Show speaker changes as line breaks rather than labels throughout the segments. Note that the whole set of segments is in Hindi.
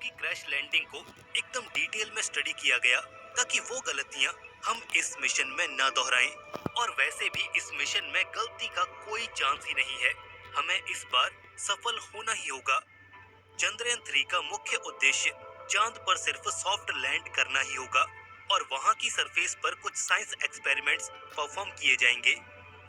की क्रैश लैंडिंग को एकदम डिटेल में स्टडी किया गया ताकि वो गलतियां हम इस मिशन में ना दोहराएं। और वैसे भी इस मिशन में गलती का कोई चांस ही नहीं है। हमें इस बार सफल होना ही होगा। चंद्रयान 3 का मुख्य उद्देश्य चांद पर सिर्फ सॉफ्ट लैंड करना ही होगा और वहां की सरफेस पर कुछ साइंस एक्सपेरिमेंट्स परफॉर्म किए जाएंगे।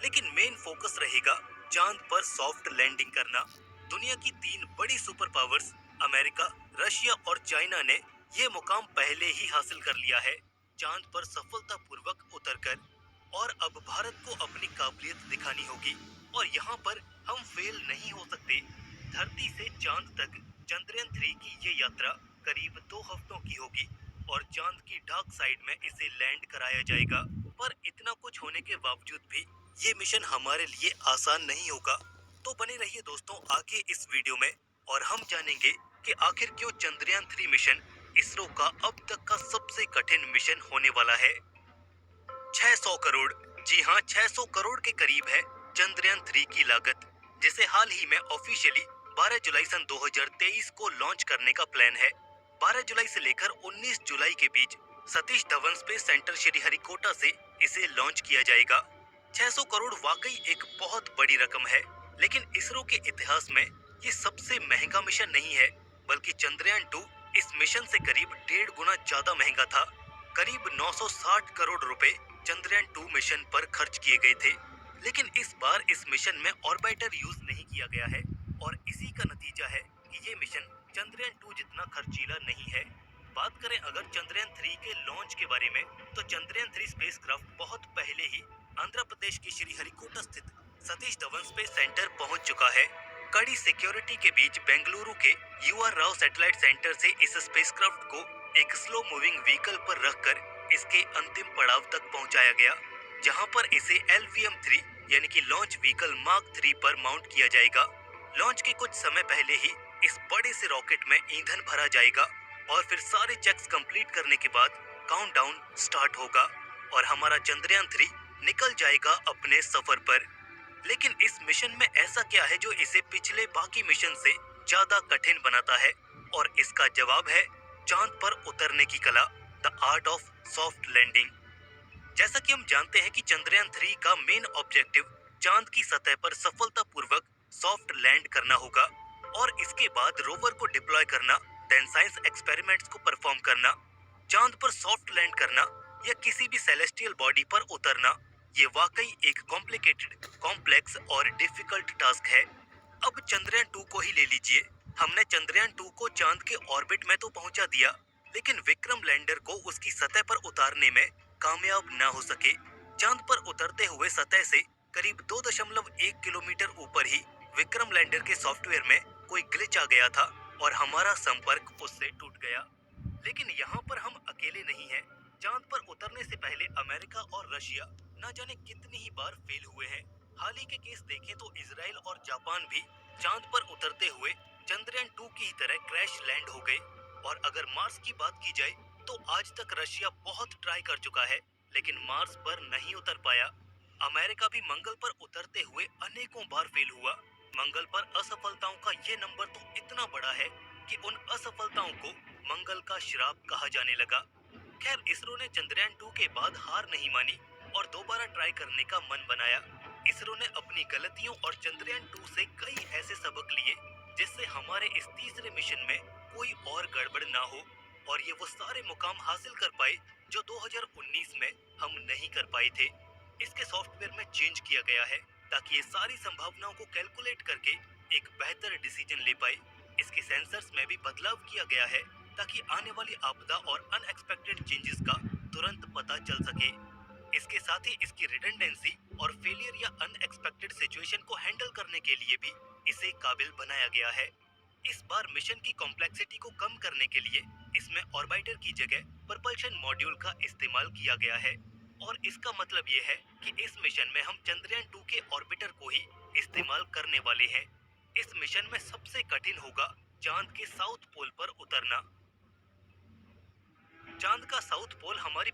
लेकिन मेन फोकस रहेगा चांद पर सॉफ्ट लैंडिंग करना। दुनिया की 3 बड़ी सुपर पावर्स अमेरिका, रशिया और चाइना ने ये मुकाम पहले ही हासिल कर लिया है, चांद पर सफलतापूर्वक उतरकर। और अब भारत को अपनी काबिलियत दिखानी होगी और यहाँ पर हम फेल नहीं हो सकते। धरती से चांद तक चंद्रयान 3 की ये यात्रा करीब 2 हफ्तों की होगी और चांद की डार्क साइड में इसे लैंड कराया जाएगा। पर इतना कुछ होने के बावजूद भी ये मिशन हमारे लिए आसान नहीं होगा। तो बने रहिए दोस्तों आगे इस वीडियो में और हम जानेंगे कि आखिर क्यों चंद्रयान 3 मिशन इसरो का अब तक का सबसे कठिन मिशन होने वाला है। 600 करोड़, जी हाँ 600 करोड़ के करीब है चंद्रयान 3 की लागत, जिसे हाल ही में ऑफिशियली 12 जुलाई सन 2023 को लॉन्च करने का प्लान है। 12 जुलाई से लेकर 19 जुलाई के बीच सतीश धवन स्पेस सेंटर श्रीहरिकोटा से इसे लॉन्च किया जाएगा। 600 करोड़ वाकई एक बहुत बड़ी रकम है, लेकिन इसरो के इतिहास में ये सबसे महंगा मिशन नहीं है, बल्कि चंद्रयान 2 इस मिशन से करीब 1.5 गुना ज्यादा महंगा था। करीब 960 करोड़ रुपए चंद्रयान 2 मिशन पर खर्च किए गए थे, लेकिन इस बार इस मिशन में ऑर्बिटर यूज नहीं किया गया है और इसी का नतीजा है कि ये मिशन चंद्रयान 2 जितना खर्चीला नहीं है। बात करें अगर चंद्रयान 3 के लॉन्च के बारे में, तो चंद्रयान 3 स्पेसक्राफ्ट बहुत पहले ही आंध्र प्रदेश के श्रीहरिकोटा स्थित सतीश धवन स्पेस सेंटर पहुंच चुका है। कड़ी सिक्योरिटी के बीच बेंगलुरु के UR राव सैटेलाइट सेंटर से इस स्पेसक्राफ्ट को एक स्लो मूविंग व्हीकल पर रखकर इसके अंतिम पड़ाव तक पहुंचाया गया, जहां पर इसे LVM-3 यानी कि लॉन्च व्हीकल मार्क 3 पर माउंट किया जाएगा। लॉन्च के कुछ समय पहले ही इस बड़े से रॉकेट में ईंधन भरा जाएगा और फिर सारे चेक्स कंप्लीट करने के बाद काउंटडाउन स्टार्ट होगा और हमारा चंद्रयान 3 निकल जाएगा अपने सफर पर। लेकिन इस मिशन में ऐसा क्या है जो इसे पिछले बाकी मिशन से ज्यादा कठिन बनाता है, और इसका जवाब है चांद पर उतरने की कला, the art of soft landing. जैसा कि हम जानते हैं कि चंद्रयान 3 का मेन ऑब्जेक्टिव चांद की सतह पर सफलतापूर्वक सॉफ्ट लैंड करना होगा और इसके बाद रोवर को डिप्लॉय करना, देन साइंस एक्सपेरिमेंट्स को परफॉर्म करना। चांद पर सॉफ्ट लैंड करना या किसी भी सेलेस्टियल बॉडी पर उतरना, ये वाकई एक कॉम्प्लिकेटेड, कॉम्प्लेक्स और डिफिकल्ट टास्क है। अब चंद्रयान 2 को ही ले लीजिए। हमने चंद्रयान 2 को चांद के ऑर्बिट में तो पहुंचा दिया, लेकिन विक्रम लैंडर को उसकी सतह पर उतारने में कामयाब ना हो सके। चांद पर उतरते हुए सतह से करीब 2.1 किलोमीटर ऊपर ही विक्रम लैंडर के सॉफ्टवेयर में कोई ग्लिच आ गया था और हमारा संपर्क उससे टूट गया। लेकिन यहाँ पर हम अकेले नहीं हैं। चांद पर उतरने से पहले अमेरिका और रशिया न जाने कितनी ही बार फेल हुए हैं। हाल ही के केस देखें तो इजराइल और जापान भी चांद पर उतरते हुए चंद्रयान 2 की ही तरह क्रैश लैंड हो गए। और अगर मार्स की बात की जाए तो आज तक रशिया बहुत ट्राई कर चुका है, लेकिन मार्स पर नहीं उतर पाया। अमेरिका भी मंगल पर उतरते हुए अनेकों बार फेल हुआ। मंगल पर असफलताओं का ये नंबर तो इतना बड़ा है कि उन असफलताओं को मंगल का श्राप कहा जाने लगा। खैर, इसरो ने चंद्रयान 2 के बाद हार नहीं मानी और दोबारा ट्राई करने का मन बनाया। इसरो ने अपनी गलतियों और चंद्रयान 2 से कई ऐसे सबक लिए जिससे हमारे इस तीसरे मिशन में कोई और गड़बड़ ना हो और ये वो सारे मुकाम हासिल कर पाए जो 2019 में हम नहीं कर पाए थे। इसके सॉफ्टवेयर में चेंज किया गया है ताकि ये सारी संभावनाओं को कैलकुलेट करके एक बेहतर डिसीजन ले पाए। इसके सेंसर्स में भी बदलाव किया गया है ताकि आने वाली आपदा और अनएक्सपेक्टेड चेंजेस का तुरंत पता चल सके। इसके साथ ही इसकी रिडंडेंसी और फेलियर या अनएक्सपेक्टेड सिचुएशन को हैंडल करने के लिए भी इसे काबिल बनाया गया है। इस बार मिशन की कॉम्प्लेक्सिटी को कम करने के लिए इसमें ऑर्बिटर की जगह propulsion मॉड्यूल का इस्तेमाल किया गया है और इसका मतलब ये है कि इस मिशन में हम चंद्रयान 2 के ऑर्बिटर को ही इस्तेमाल करने वाले हैं। इस मिशन में सबसे कठिन होगा चांद के साउथ पोल पर उतरना। चांद का साउथ पोल हमारी